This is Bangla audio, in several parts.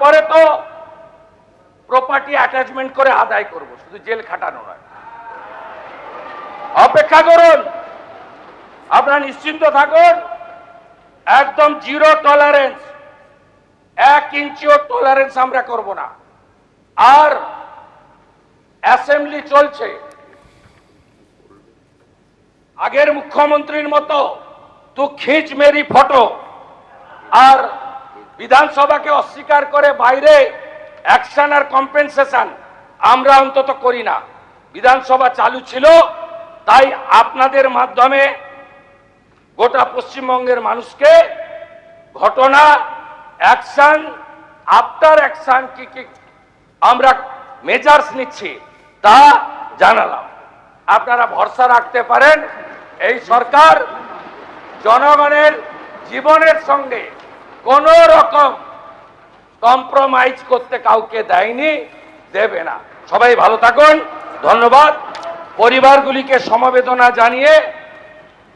তারপরে তো প্রপার্টি অ্যাটাচমেন্ট করে আদায় করব, শুধু জেল খাটানো নয়। অপেক্ষা করুন, আপনারা নিশ্চিন্ত থাকুন, একদম জিরো টলারেন্স, 1 ইঞ্চিও টলারেন্স আমরা করব না। আর অ্যাসেম্বলি চলছে, আগের মুখ্যমন্ত্রীর মতো তু খিঁচ মেরি ফটো আর বিধানসভাকে অস্বীকার করে বাইরে অ্যাকশন আর কম্পেনসেশন আমরা অন্তত করি না। বিধানসভা চালু ছিল, তাই আপনাদের মাধ্যমে গোটা পশ্চিমবঙ্গের মানুষকে ঘটনা, অ্যাকশন, আফটার অ্যাকশন কি কি আমরা মেজার্স নিচ্ছি তা জানালাম। আপনারা ভরসা রাখতে পারেন, এই সরকার জনগণের জীবনের সঙ্গে কোনো রকম কম্প্রোমাইজ করতে কাউকে দেয়নি, দেবে না। সবাই ভালো থাকুন, ধন্যবাদ। পরিবারগুলিকে সমবেদনা জানিয়ে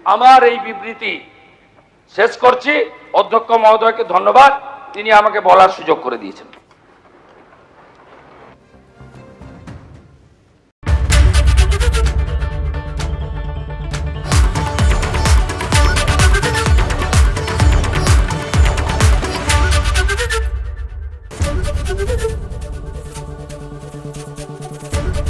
আমার এই বিবৃতি শেষ করছি। অধ্যক্ষ মহোদয়কে ধন্যবাদ, তিনি আমাকে বলার সুযোগ করে দিয়েছেন।